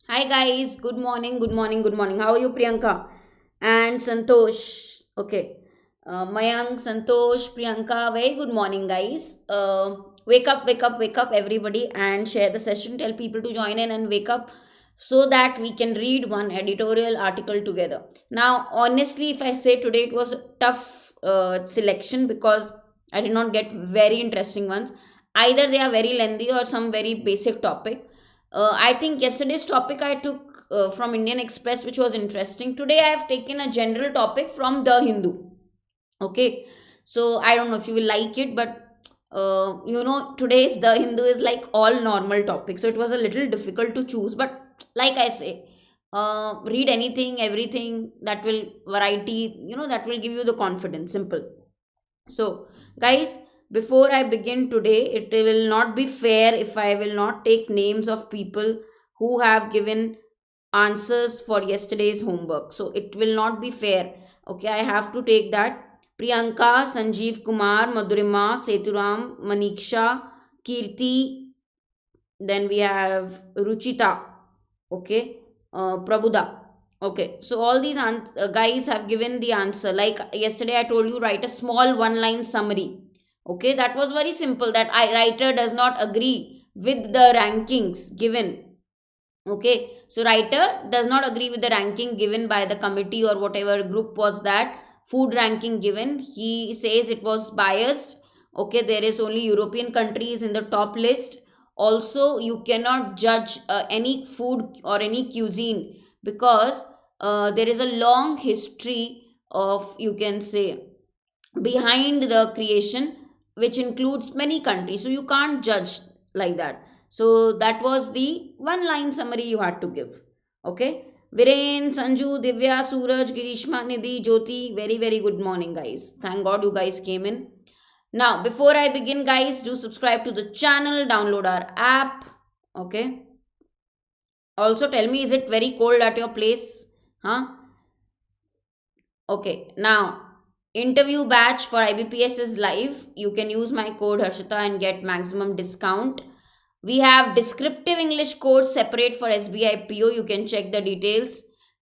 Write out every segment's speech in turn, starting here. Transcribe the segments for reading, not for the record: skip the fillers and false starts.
Hi guys, good morning, good morning, good morning. How are you, Priyanka and Santosh? Okay, Mayank, Santosh, Priyanka. Very good morning, guys. Wake up, wake up, wake up, everybody, and share the session. Tell people to join in and wake up so that we can read one editorial article together. Now, honestly, if I say today it was a tough selection because I did not get very interesting ones. Either they are very lengthy or some very basic topic. I think yesterday's topic I took from Indian Express, which was interesting. Today I have taken a general topic from The Hindu. Okay, so I don't know if you will like it, but today's The Hindu is like all normal topics, so it was a little difficult to choose. But like I say, read anything, everything that will variety, that will give you the confidence. Simple. So, guys, before I begin today, it will not be fair if I will not take names of people who have given answers for yesterday's homework. So, it will not be fair. Okay, I have to take that. Priyanka, Sanjeev Kumar, Madhurima, Seturam, Maniksha, Kirti, then we have Ruchita, okay, Prabhuda. Okay, so all these guys have given the answer. Like yesterday, I told you write a small one-line summary. Okay, that was very simple. That I writer does not agree with the rankings given. Okay, so writer does not agree with the ranking given by the committee or whatever group was that food ranking given. He says it was biased. Okay, there is only European countries in the top list. Also, you cannot judge any food or any cuisine because there is a long history of, you can say, behind the creation, which includes many countries, so you can't judge like that. So that was the one line summary you had to give. Okay, Viren, Sanju, Divya, Suraj, Girishma, Nidhi, Jyoti, very very good morning, guys. Thank God you guys came in. Now before I begin, guys, do subscribe to the channel, download our app. Okay, also tell me, is it very cold at your place? Huh? Okay, now interview batch for IBPS is live. You can use my code Harshita and get maximum discount. We have descriptive English course separate for SBI PO. You can check the details.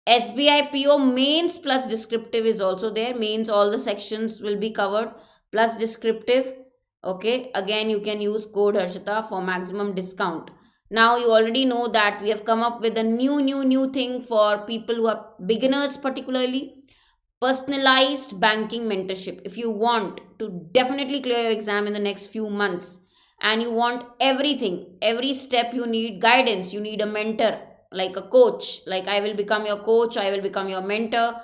SBI PO mains plus descriptive is also there. Mains, all the sections will be covered plus descriptive. Okay, again, you can use code Harshita for maximum discount. Now, you already know that we have come up with a new thing for people who are beginners, particularly personalized banking mentorship. If you want to definitely clear your exam in the next few months and you want everything, every step, you need guidance, you need a mentor, like a coach, like I will become your coach, I will become your mentor.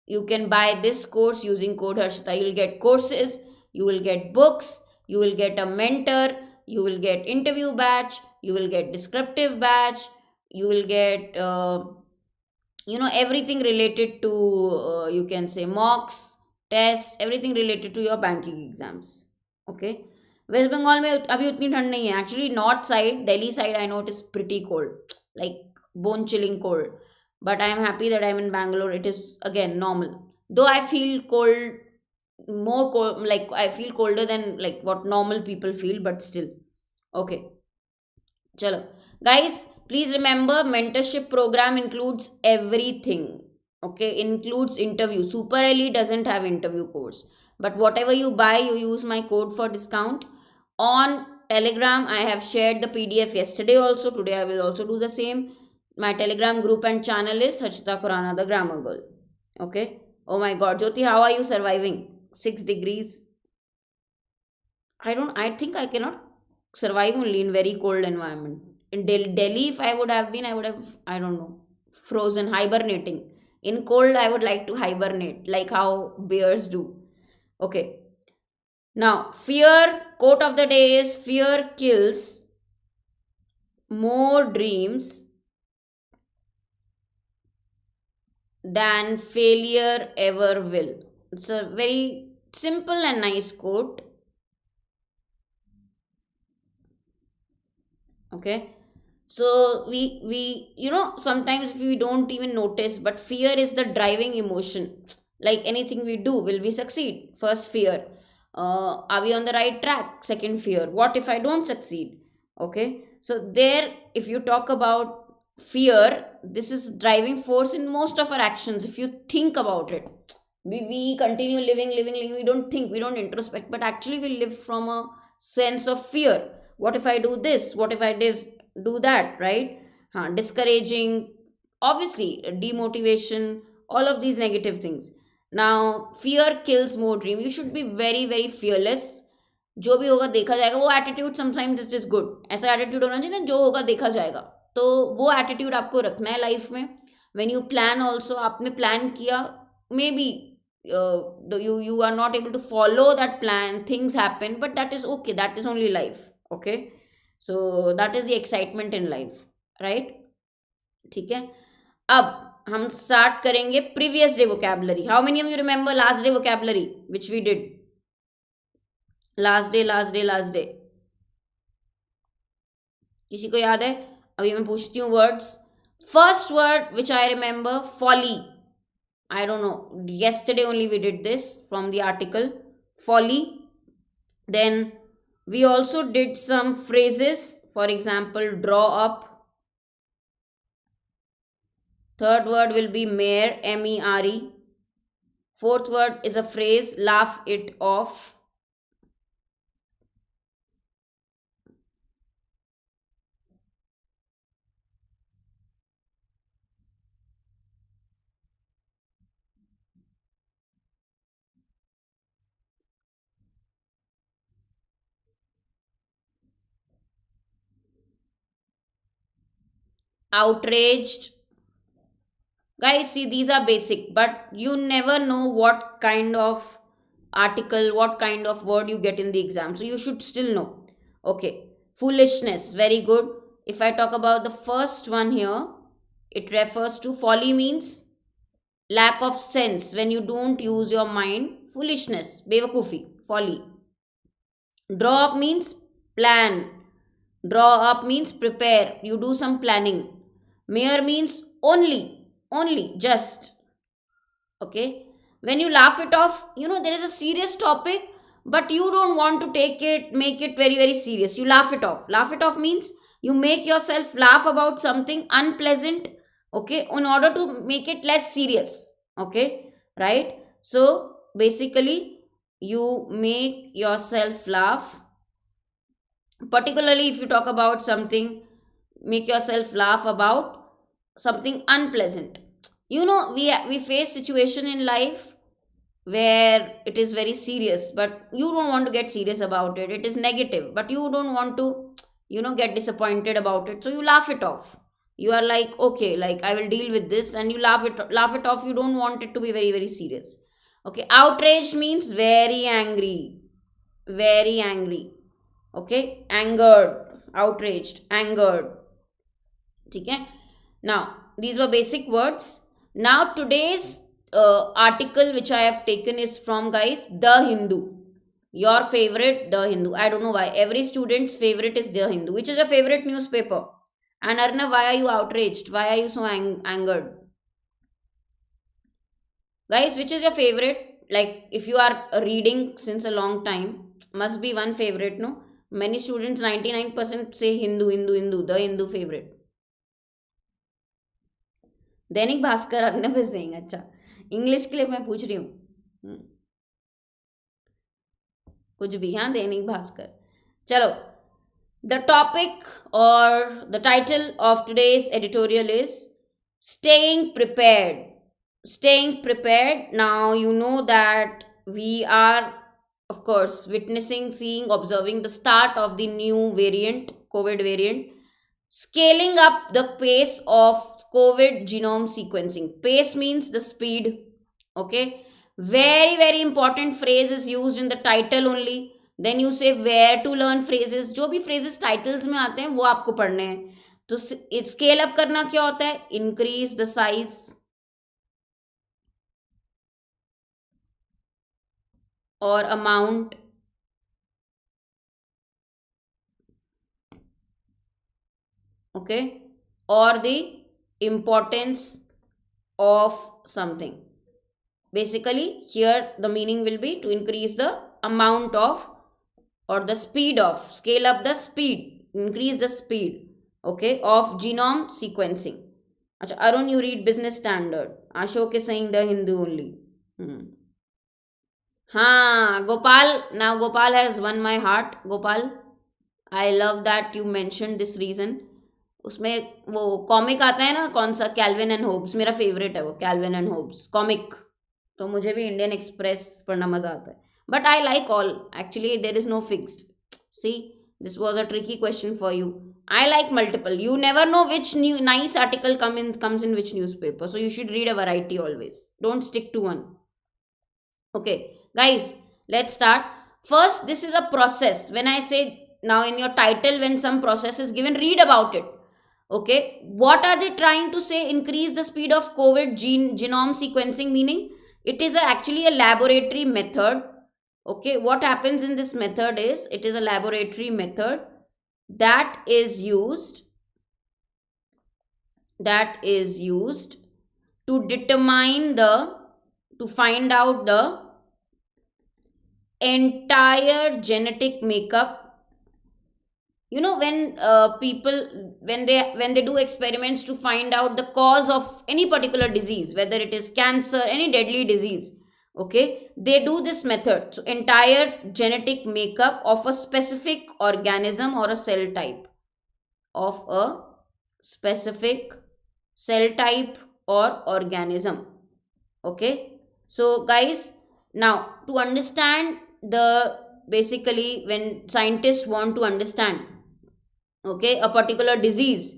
You can buy this course using code Harshita. You will get courses, you will get books, you will get a mentor, you will get interview batch, you will get descriptive batch, you will get everything related to, you can say, mocks, test, everything related to your banking exams. Okay, West Bengal में अभी उतनी ठंड नहीं है actually. North side, Delhi side, I know it is pretty cold, like bone chilling cold, but I am happy that I'm in Bangalore. It is again normal, though I feel cold, more cold, like I feel colder than like what normal people feel, but still. Okay, chalo guys, please remember mentorship program includes everything. Okay, includes interview. Super elite doesn't have interview course, but whatever you buy, you use my code for discount. On Telegram, I have shared the PDF yesterday also. Today I will also do the same. My Telegram group and channel is Harshita Khurana, the grammar girl. Okay, oh my god, Jyoti, how are you surviving 6 degrees? I think I cannot survive only in very cold environment. In Delhi, if I would have been, I would have, I don't know, frozen, hibernating. In cold, I would like to hibernate, like how bears do. Okay, now fear, quote of the day is, fear kills more dreams than failure ever will. It's a very simple and nice quote. Okay, so we sometimes if we don't even notice, but fear is the driving emotion. Like anything we do, will we succeed? First fear. Are we on the right track? Second fear, what if I don't succeed? Okay, so there, if you talk about fear, this is driving force in most of our actions. If you think about it, we continue living, we don't think, we don't introspect, but actually we live from a sense of fear. What if I do this, what if I did do that, right? Discouraging, obviously demotivation, all of these negative things. Now fear kills more dream. You should be very very fearless. जो भी होगा देखा जाएगा, वो attitude sometimes it is good, ऐसा attitude होना चाहिए ना, जो होगा देखा जाएगा, तो वो एटीट्यूड आपको रखना है लाइफ में. व्हेन यू प्लान ऑल्सो, आपने प्लान किया, may be you are not able to follow that plan, things happen, but that is okay, that is only life. Okay, so that is the excitement in life, right? ठीक है, अब हम start करेंगे previous day vocabulary. How many of you remember last day vocabulary which we did? Last day किसी को याद है? अभी मैं पूछती हूँ words. First word which I remember, folly. I don't know, yesterday only we did this from the article, folly. Then we also did some phrases, for example, draw up. Third word will be mere, mere. Fourth word is a phrase, laugh it off. Outraged. Guys, see, these are basic, but you never know what kind of article, what kind of word you get in the exam, so you should still know. Okay, foolishness, very good. If I talk about the first one here, it refers to, folly means lack of sense, when you don't use your mind. Foolishness, bewakufi, folly. Draw up means plan. Draw up means prepare, you do some planning. Mere means only, just. Okay, when you laugh it off, you know there is a serious topic, but you don't want to make it very very serious, you laugh it off. Laugh it off means you make yourself laugh about something unpleasant, okay, in order to make it less serious. Okay, right? So basically you make yourself laugh, particularly if you talk about something, make yourself laugh about something unpleasant. You know, we face situation in life where it is very serious, but you don't want to get serious about it, it is negative, but you don't want to, you know, get disappointed about it, so you laugh it off. You are like, okay, like I will deal with this, and you laugh it off, you don't want it to be very very serious. Okay, outraged means very angry, very angry. Okay, angered, outraged, angered. Okay, now these were basic words. Now today's article which I have taken is from, guys, The Hindu. Your favorite, The Hindu. I don't know why every student's favorite is The Hindu. Which is your favorite newspaper? And Arnav, why are you outraged? Why are you so angered? Guys, which is your favorite? Like, if you are reading since a long time, must be one favorite, no? Many students, 99% say Hindu, The Hindu favorite. Dainik Bhaskar, Arnab is saying. अच्छा, English के लिए मैं पूछ रही हूँ कुछ भी. हाँ, दैनिक भास्कर. चलो, द टॉपिक और the title of today's editorial is staying prepared. Staying prepared. Now you know that we are, of course, witnessing, seeing, observing the start of the new variant, COVID variant. Scaling up the pace of COVID genome sequencing. Pace means the speed. Okay, very very important phrase is used in the title only. Then you say where to learn phrases. जो भी phrases titles में आते हैं वो आपको पढ़ने हैं. तो scale up करना क्या होता है? Increase the size or amount. Okay, or the importance of something. Basically here the meaning will be to increase the amount of, or the speed of, scale up the speed, increase the speed. okay, of genome sequencing. Acha, Arun, you read Business Standard. Ashok is saying the Hindu only. Gopal. Now Gopal has won my heart. Gopal, I love that you mentioned this reason. उसमें वो comic आता है ना, कौन सा, kelvin and Hobbes, मेरा favourite है वो, कैल्विन एंड होब्स कॉमिक. तो मुझे भी इंडियन एक्सप्रेस पढ़ना मज़ा आता है. But I like all, actually there is no fixed. See, this was a tricky question for you. I like multiple. You never know which new nice article comes in which newspaper. So you should read a variety always. Don't stick to one. Okay, guys, let's start. First, this is a process. When I say now in your title, when some process is given, read about it. Okay, what are they trying to say? Increase the speed of COVID genome sequencing, meaning it is actually a laboratory method. Okay, what happens in this method is, it is a laboratory method that is used to determine to find out the entire genetic makeup. You know, when people, when they do experiments to find out the cause of any particular disease, whether it is cancer, any deadly disease, okay, they do this method. So entire genetic makeup of a specific organism or a cell type, of a specific cell type or organism. Okay, so guys, now to understand basically when scientists want to understand, okay, a particular disease,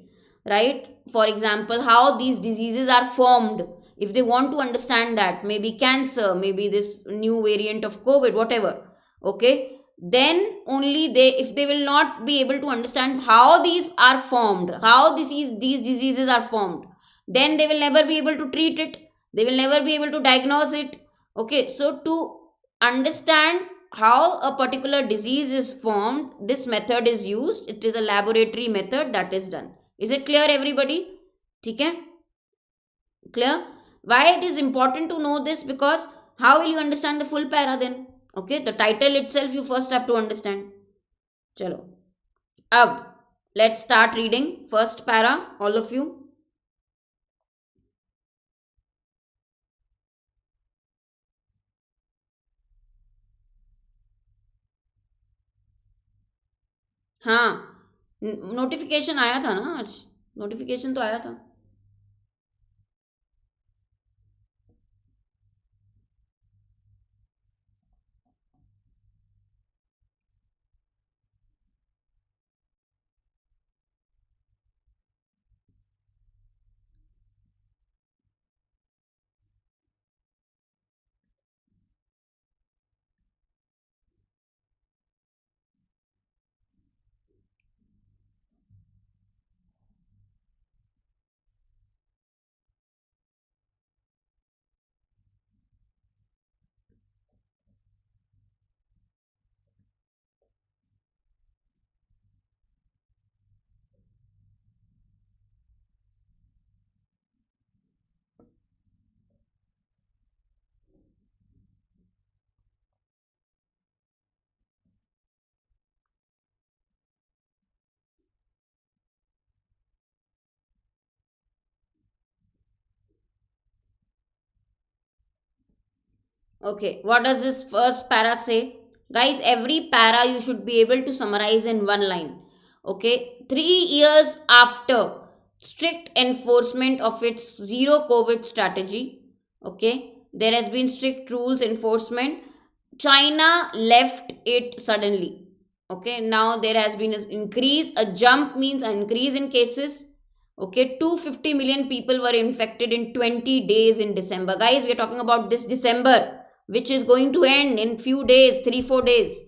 right, for example, how these diseases are formed, if they want to understand that, maybe cancer, maybe this new variant of COVID, whatever, okay, then only if they will not be able to understand how these are formed, how these diseases are formed, then they will never be able to treat it, they will never be able to diagnose it. Okay, so to understand how a particular disease is formed, this method is used. It is a laboratory method that is done. Is it clear, everybody? Okay, clear? Why it is important to know this? Because how will you understand the full para then? Okay, the title itself you first have to understand. Chalo. Ab, let's start reading. First para, all of you. हाँ, notification आया था ना आज, notification तो आया था. Okay, what does this first para say? Guys, every para you should be able to summarize in one line. Okay, 3 years after strict enforcement of its zero COVID strategy, okay, there has been strict rules enforcement. China left it suddenly. Okay, now there has been an increase. A jump means an increase in cases. Okay, 250 million people were infected in 20 days in December. Guys, we are talking about this December, which is going to end in few days, 3-4 days.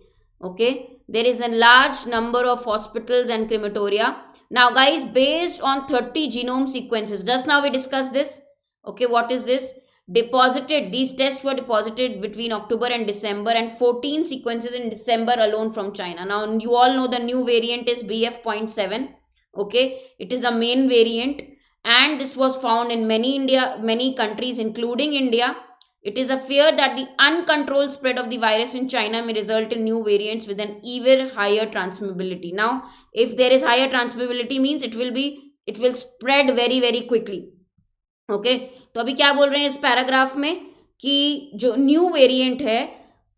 Okay, there is a large number of hospitals and crematoria. Now guys, based on 30 genome sequences, just now we discussed this. Okay, what is this? These tests were deposited between October and December, and 14 sequences in December alone from China. Now you all know the new variant is BF.7. Okay, it is a main variant, and this was found in many countries including India. It is a fear that the uncontrolled spread of the virus in China may result in new variants with an even higher transmissibility. Now, if there is higher transmissibility means it will spread very very quickly. Okay तो अभी क्या बोल रहे हैं इस paragraph में कि जो न्यू वेरिएंट है,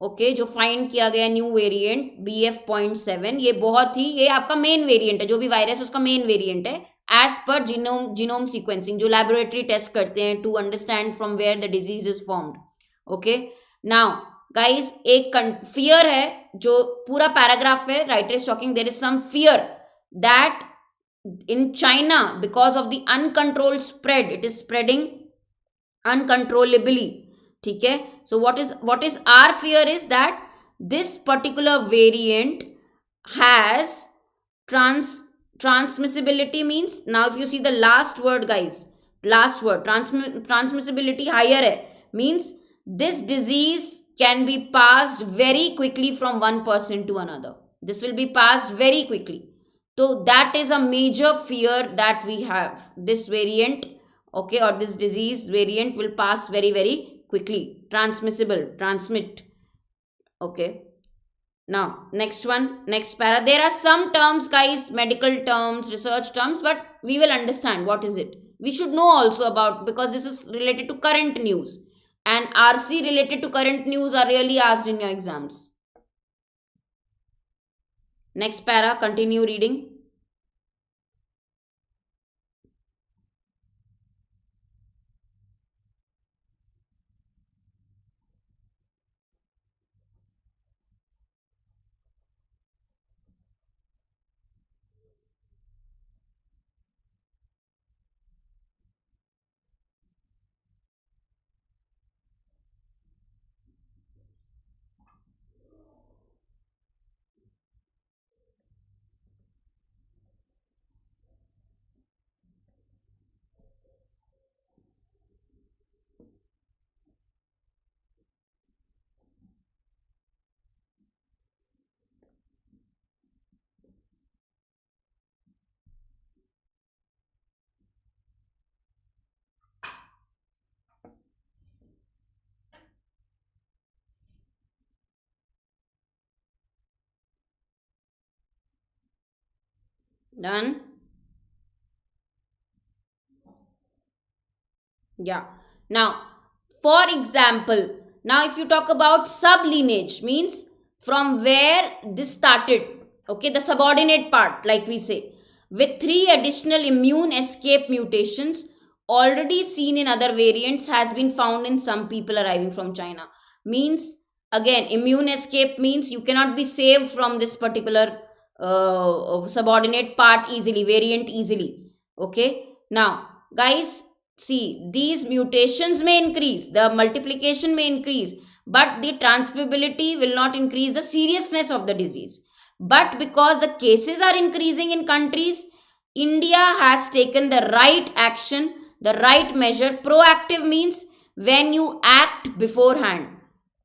ओके जो फाइंड किया गया न्यू वेरिएंट BF.7, ये बहुत ही, ये आपका मेन वेरिएंट है, जो भी वायरस उसका मेन वेरिएंट है एज पर जीनोम सीक्वेंसिंग, जो लैबोरेटरी टेस्ट करते हैं to understand from where the disease is formed. Okay now guys, एक फियर है जो पूरा पैराग्राफ है, writer is talking there is some fear that in China, because of the uncontrolled spread, it is spreading uncontrollably. ठीक है, so what is our fear is that this particular variant has transmissibility means, now if you see the last word guys, last word transmissibility higher है, means this disease can be passed very quickly from one person to another. This will be passed very quickly. So that is a major fear that we have. This variant, okay, or this disease variant will pass very very quickly. Transmissible, transmit. Okay. Now next one, next para. There are some terms guys, medical terms, research terms, but we will understand what is it. We should know also about, because this is related to current news, and RC related to current news are really asked in your exams. Next para, continue reading. Done? Yeah. Now, for example, now if you talk about sublineage, means from where this started, okay, the subordinate part, like we say, with 3 additional immune escape mutations already seen in other variants has been found in some people arriving from China. Means, again, immune escape means you cannot be saved from this particular subordinate part easily, variant easily. Okay. Now, guys, see, these mutations may increase, the multiplication may increase, but the transmissibility will not increase the seriousness of the disease. But because the cases are increasing in countries, India has taken the right action, the right measure. Proactive means when you act beforehand,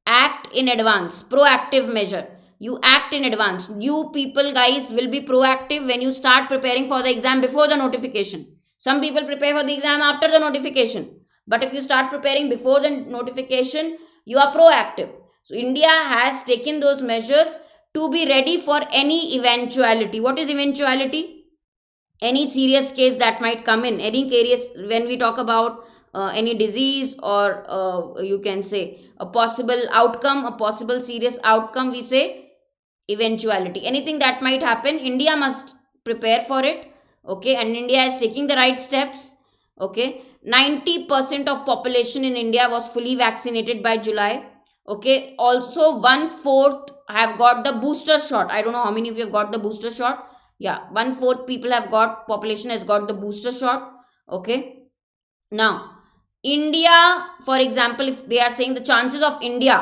act in advance, proactive measure. You act in advance. You people guys will be proactive when you start preparing for the exam before the notification. Some people prepare for the exam after the notification. But if you start preparing before the notification, you are proactive. So India has taken those measures to be ready for any eventuality. What is eventuality? Any serious case that might come in. Any case, when we talk about any disease or you can say a possible outcome, a possible serious outcome, we say eventuality. Anything that might happen, India must prepare for it. Okay, and India is taking the right steps. Okay, 90% of population in India was fully vaccinated by July. Okay, also 1/4 have got the booster shot. I don't know how many of you have got the booster shot. Yeah, 1/4 people have got, population has got the booster shot. Okay, now India, for example, if they are saying the chances of India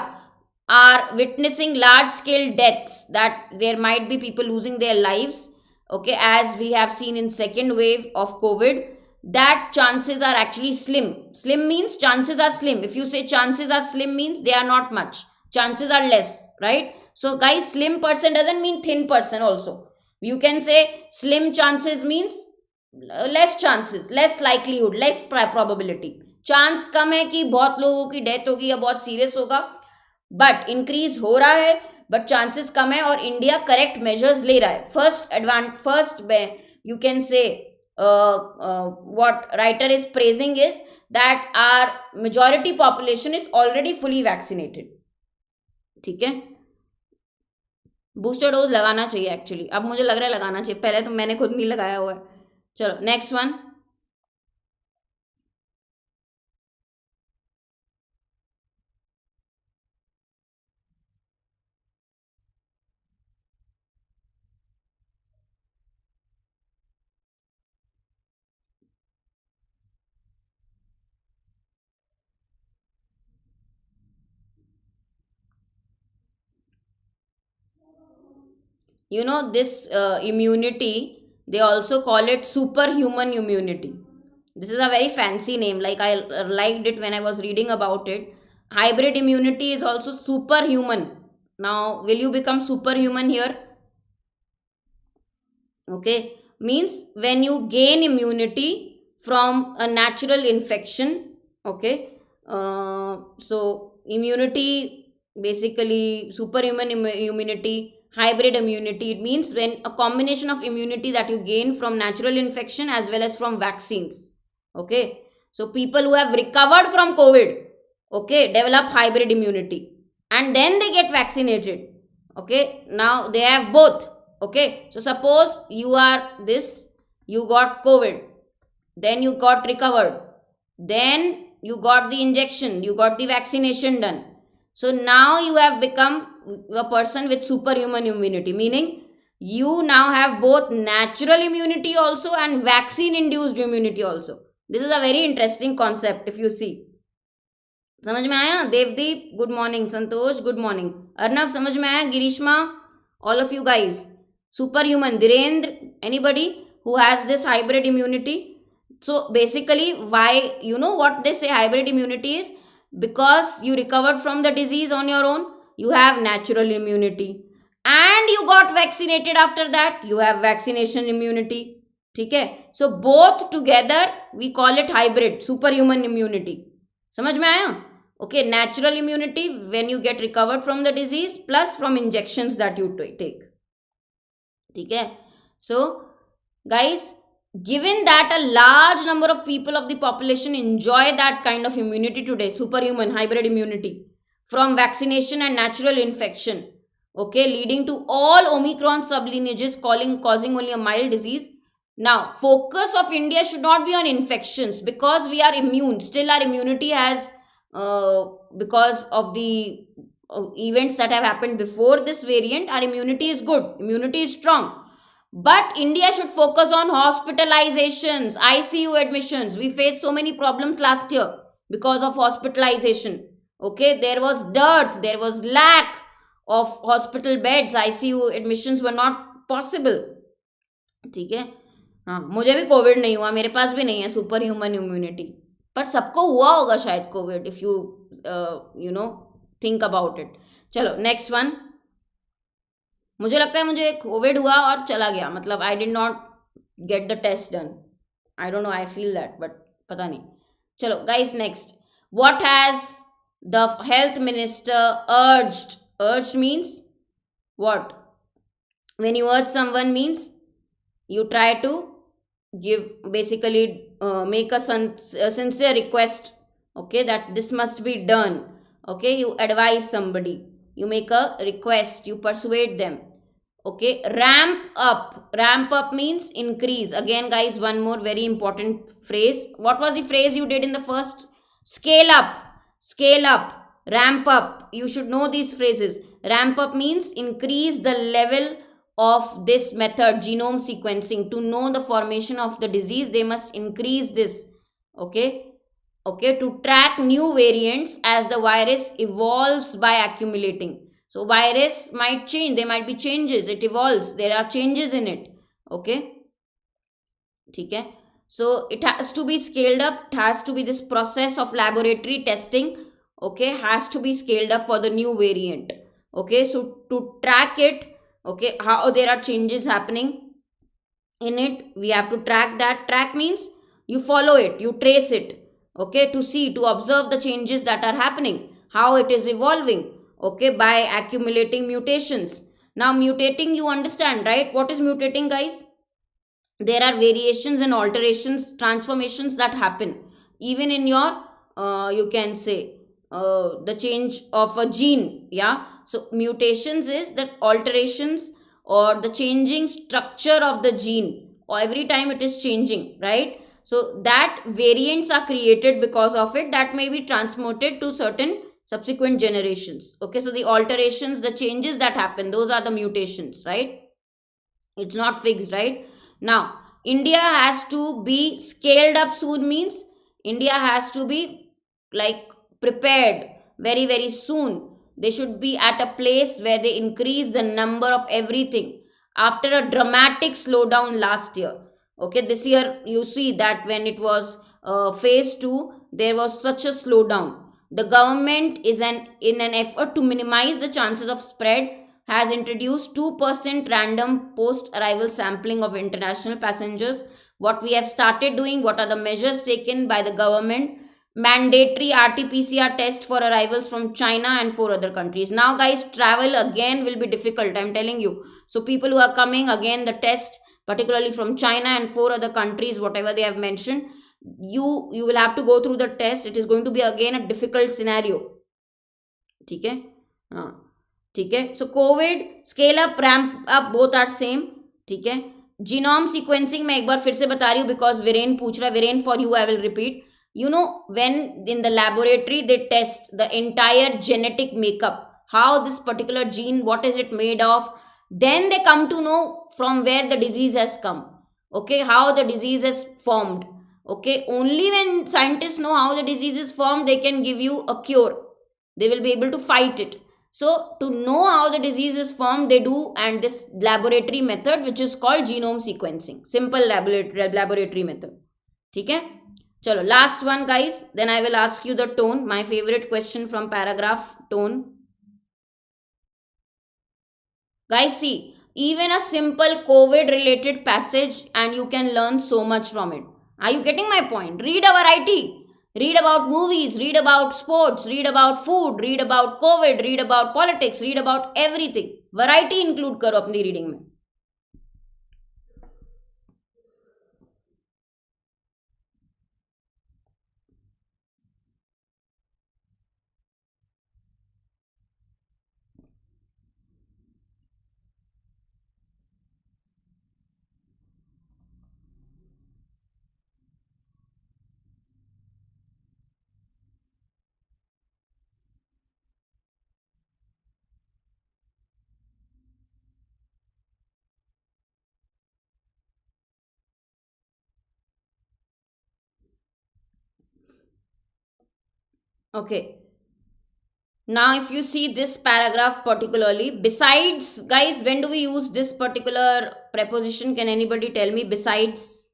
are witnessing large scale deaths, that there might be people losing their lives, okay, as we have seen in second wave of COVID, that chances are actually slim. Slim means chances are slim. If you say chances are slim means they are not much. Chances are less, right? So guys, slim person doesn't mean thin person also. You can say slim chances means less chances, less likelihood, less probability. Chance कम है कि बहुत लोगों की death होगी या बहुत serious होगा, बट इंक्रीज हो रहा है, बट चांसेस कम है, और इंडिया करेक्ट मेजर्स ले रहा है. First you can say what writer is praising is that our majority population is already fully vaccinated. ठीक है, बूस्टर डोज लगाना चाहिए एक्चुअली. अब मुझे लग रहा है लगाना चाहिए, पहले तो मैंने खुद नहीं लगाया हुआ है. चलो next one. You know, this immunity, they also call it superhuman immunity. This is a very fancy name, like I liked it when I was reading about it. Hybrid immunity is also superhuman. Now will you become superhuman here? Okay, means when you gain immunity from a natural infection. Okay, so immunity, basically superhuman immunity, hybrid immunity, it means when a combination of immunity that you gain from natural infection as well as from vaccines. Okay, so people who have recovered from COVID, okay, develop hybrid immunity and then they get vaccinated. Okay, now they have both. Okay, so suppose you are this, you got COVID, then you got recovered, then you got the injection, you got the vaccination done. So now you have become a person with superhuman immunity, meaning you now have both natural immunity also and vaccine induced immunity also. This is a very interesting concept if you see. समझ में आया? Devdeep good morning, संतोष good morning, Arnav समझ में आया, गिरीश्मा, all of you guys. Superhuman, Dhirendra, anybody who has this hybrid immunity? So basically, why, you know what they say hybrid immunity is? Because you recovered from the disease on your own, you have natural immunity, and you got vaccinated after that, you have vaccination immunity. ठीक है, so both together we call it hybrid, superhuman immunity. समझ में आया? Okay, natural immunity when you get recovered from the disease plus from injections that you take. ठीक है, so guys, given that a large number of people of the population enjoy that kind of immunity today, superhuman hybrid immunity from vaccination and natural infection, okay, leading to all Omicron sublineages causing only a mild disease. Now focus of India should not be on infections because we are immune, still our immunity has because of the events that have happened before this variant, our immunity is good, immunity is strong. But India should focus on hospitalizations, ICU admissions. We faced so many problems last year because of hospitalization. Okay, there was dearth, there was lack of hospital beds, ICU admissions were not possible. ठीक है, हाँ, मुझे भी Covid नहीं हुआ, मेरे पास भी नहीं है सुपर ह्यूमन इम्यूनिटी, पर सबको हुआ होगा शायद Covid, if you you know think about it. चलो नेक्स्ट वन. मुझे लगता है मुझे कोविड हुआ और चला गया, मतलब I did not get the test done. I don't know, I feel that, but पता नहीं. चलो guys next. What has the health minister urged means what? When you urge someone means you try to give, basically make a sincere request, okay, that this must be done. Okay, you advise somebody, you make a request, you persuade them. Okay, ramp up means increase. Again guys, one more very important phrase. What was the phrase you did in the first? Scale up, ramp up. You should know these phrases. Ramp up means increase the level of this method, genome sequencing. To know the formation of the disease, they must increase this. Okay, to track new variants as the virus evolves by accumulating. So virus might change, there might be changes, it evolves, there are changes in it. Okay, ठीक है. So it has to be scaled up, it has to be this process of laboratory testing, okay, has to be scaled up for the new variant. Okay, so to track it, okay, how there are changes happening in it, we have to track that. Track means you follow it, you trace it. okay, to see, to observe the changes that are happening, how it is evolving, okay, by accumulating mutations. Now, mutating, you understand, right? What is mutating, guys? There are variations and alterations, transformations that happen even in your, you can say, the change of a gene. Yeah. So mutations is that alterations or the changing structure of the gene, or every time it is changing, right? So that variants are created because of it, that may be transmitted to certain subsequent generations. Okay, so the alterations, the changes that happen, those are the mutations, right? It's not fixed, right? Now, India has to be scaled up soon, means India has to be like prepared very, very soon. They should be at a place where they increase the number of everything after a dramatic slowdown last year. Okay, this year you see that when it was phase 2, there was such a slowdown. The government is in an effort to minimize the chances of spread, has introduced 2% random post-arrival sampling of international passengers. What we have started doing, what are the measures taken by the government? Mandatory RT-PCR test for arrivals from China and 4 other countries. Now, guys, travel again will be difficult, I'm telling you. So, people who are coming, again, the test, particularly from China and 4 other countries, whatever they have mentioned, you will have to go through the test. It is going to be again a difficult scenario. Okay? ठीक है. So Covid scale up ramp up both are same. ठीक है. Genome sequencing मैं एक बार फिर से बता रही हूँ बिकॉज वीरेन पूछ रहा है. Viren for you I will repeat. You know, when in the laboratory they test the entire genetic makeup, how this particular gene, what is it made of, then they come to know from where the disease has come. Okay, how the disease is formed. Okay, only when scientists know how the disease is formed, they can give you a cure. They will be able to fight it. So to know how the disease is formed, they do, and this laboratory method which is called genome sequencing, simple laboratory method. ठीक है. चलो, last one, guys, then I will ask you the tone, my favorite question from paragraph, tone. Guys, see, even a simple COVID related passage and you can learn so much from it. Are you getting my point? Read a variety. Read about movies, read about sports, read about food, read about COVID, read about politics, read about everything. Variety include करो अपनी reading में. Okay. Now, if you see this paragraph particularly, besides, guys, when do we use this particular preposition? Can anybody tell me? Besides,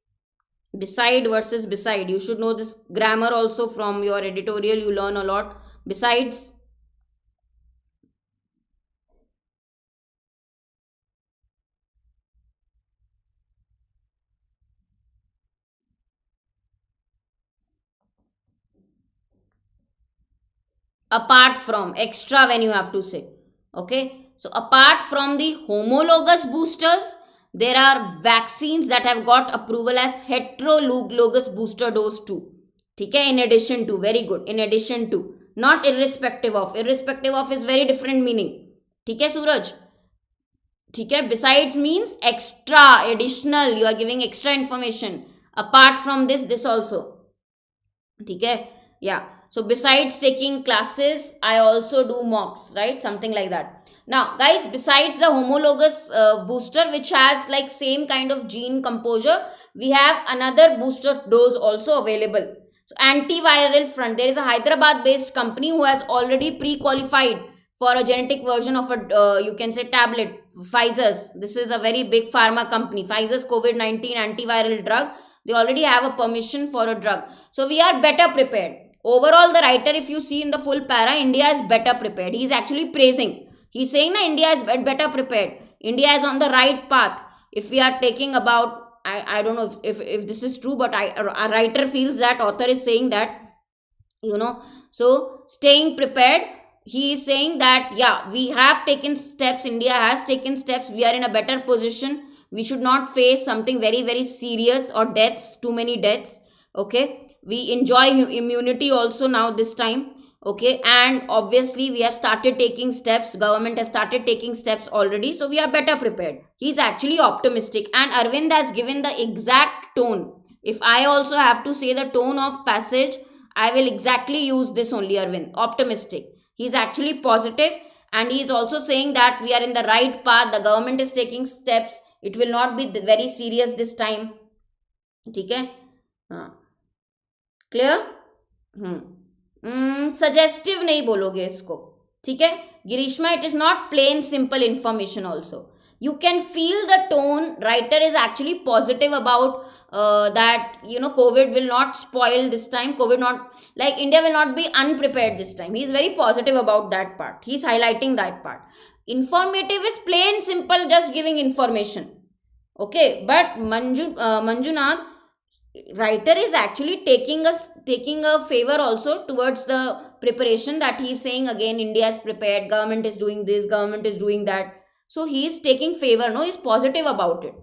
beside versus beside. You should know this grammar also from your editorial. You learn a lot. Besides. Apart from, extra when you have to say. Okay. So, apart from the homologous boosters, there are vaccines that have got approval as heterologous booster dose too. Okay. In addition to, very good. In addition to, not irrespective of. Irrespective of is very different meaning. Okay, Suraj? Okay. Besides means extra, additional. You are giving extra information. Apart from this, this also. Okay. Yeah. So besides taking classes, I also do mocks, right? Something like that. Now, guys, besides the homologous booster, which has like same kind of gene composure, we have another booster dose also available. So antiviral front, there is a Hyderabad-based company who has already pre-qualified for a genetic version of a, you can say, tablet, Pfizer's. This is a very big pharma company. Pfizer's COVID-19 antiviral drug. They already have a permission for a drug. So we are better prepared. Overall, the writer, if you see in the full para, India is better prepared. He is actually praising. He is saying, India is better prepared. India is on the right path. If we are taking about, I don't know if this is true, but a writer feels that, author is saying that you know. So staying prepared, he is saying that yeah, we have taken steps, India has taken steps, we are in a better position, we should not face something very very serious or deaths, too many deaths. Okay, we enjoy immunity also now this time. Okay, and obviously we have started taking steps, government has started taking steps already, so we are better prepared. He's actually optimistic, and Arvind has given the exact tone. If I also have to say the tone of passage, I will exactly use this only, Arvind. Optimistic. He's actually positive, and he is also saying that we are in the right path. The government is taking steps. It will not be very serious this time. ठीक है? हाँ. Clear? Suggestive नहीं बोलोगे इसको. ठीक है? Girishma, it is not plain simple information also. You can feel the tone. Writer is actually positive about that, COVID will not spoil this time. COVID not, like, India will not be unprepared this time. He is very positive about that part. He is highlighting that part. Informative is plain simple, just giving information. Okay, but Manjunath, writer is actually taking a favor also towards the preparation, that he is saying again India is prepared, government is doing this, government is doing that. So he is taking favor, no, he is positive about it.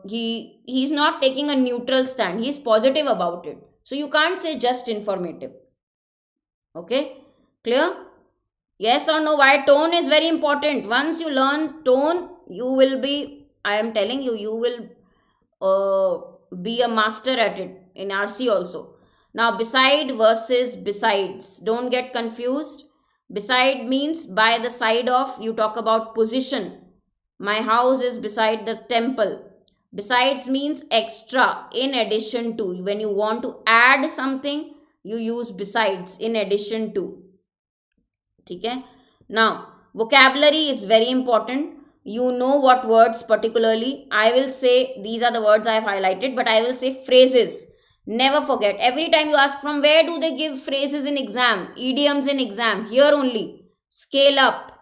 He is not taking a neutral stand, he is positive about it. So you can't say just informative. Okay, clear? Yes or no? Why? Tone is very important. Once you learn tone, you will be, I am telling you, you will be a master at it in RC also. Now, beside versus besides, don't get confused. Beside means by the side of, you talk about position. My house is beside the temple. Besides means extra, in addition to. When you want to add something, you use besides, in addition to. Okay? Now, vocabulary is very important. You know what words particularly. I will say, these are the words I have highlighted, but I will say phrases. Never forget. Every time you ask from where do they give phrases in exam, idioms in exam, here only. Scale up,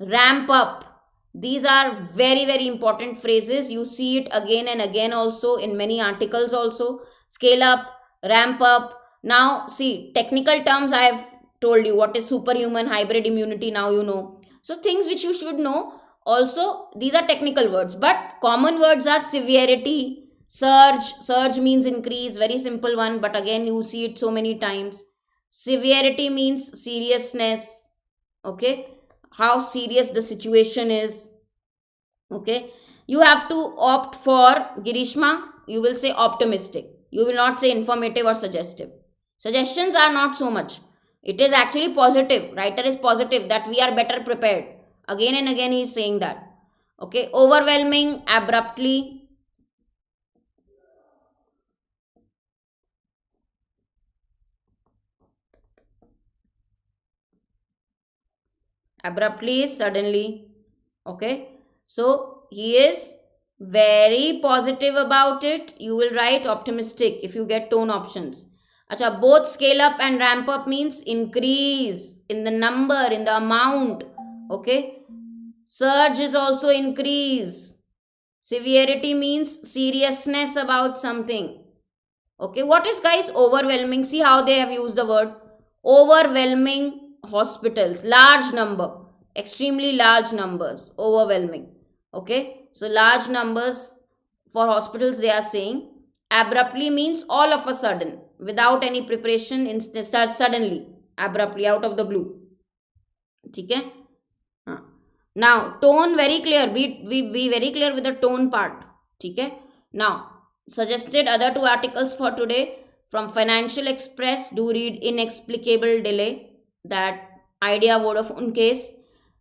ramp up. These are very very important phrases. You see it again and again also in many articles also. Scale up, ramp up. Now see, technical terms I have told you. What is superhuman, hybrid immunity, now you know. So things which you should know. Also, these are technical words, but common words are severity, surge. Surge means increase, very simple one, but again you see it so many times. Severity means seriousness. Okay, how serious the situation is. Okay, you have to opt for, Girishma, you will say optimistic. You will not say informative or suggestive. Suggestions are not so much. It is actually positive. Writer is positive that we are better prepared. Again and again he is saying that. Okay, overwhelming, abruptly. Abruptly is suddenly. Okay, so he is very positive about it. You will write optimistic if you get tone options. Acha, both scale up and ramp up means increase in the number, in the amount. Okay, surge is also increase. Severity means seriousness about something. Okay, what is, guys, overwhelming? See how they have used the word overwhelming. Hospitals, large number, extremely large numbers, overwhelming. Okay, so large numbers for hospitals they are saying. Abruptly means all of a sudden, without any preparation, start suddenly, abruptly, out of the blue. Okay. Now tone, very clear. Be very clear with the tone part. Okay. Now suggested other two articles for today from Financial Express. Do read Inexplicable Delay, that Idea Vodafone case.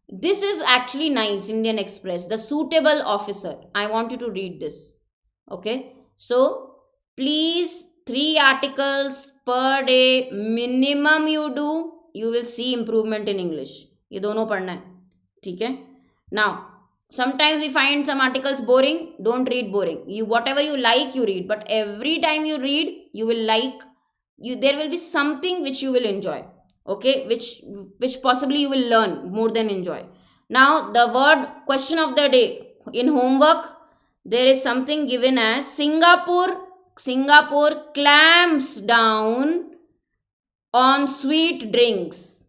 This is actually nice. Indian Express, the suitable officer. I want you to read this. Okay. So please, 3 articles per day minimum you do. You will see improvement in English. ये दोनों पढ़ना है. ठीक है. Now sometimes we find some articles boring. Don't read boring. You, whatever you like, you read. But every time you read, you will like. There will be something which you will enjoy. Okay, which possibly you will learn more than enjoy. Now the word question of the day in homework, there is something given as Singapore clamps down on sweet drinks.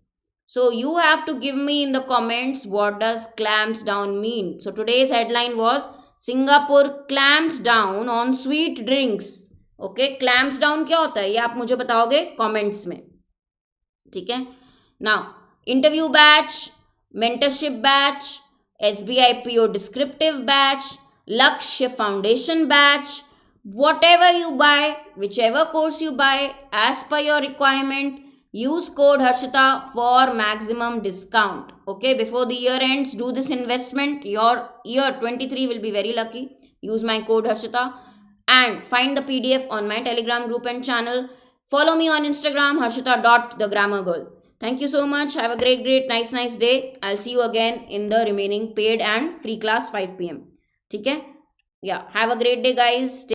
So you have to give me in the comments what does clamps down mean. So today's headline was Singapore clamps down on sweet drinks. Okay, clamps down क्या होता है ये आप मुझे बताओगे comments में, ठीक है. Now interview batch, mentorship batch, SBI PO descriptive batch, Lakshya foundation batch, whatever you buy, whichever course you buy, as per your requirement, use code Harshita for maximum discount. Okay, before the year ends, do this investment. Your year 23 will be very lucky. Use my code Harshita and find the PDF on my Telegram group and channel. Follow me on Instagram, harshita.thegrammargirl. Thank you so much. Have a great, nice day. I'll see you again in the remaining paid and free class 5 p.m. Okay? Yeah. Have a great day, guys.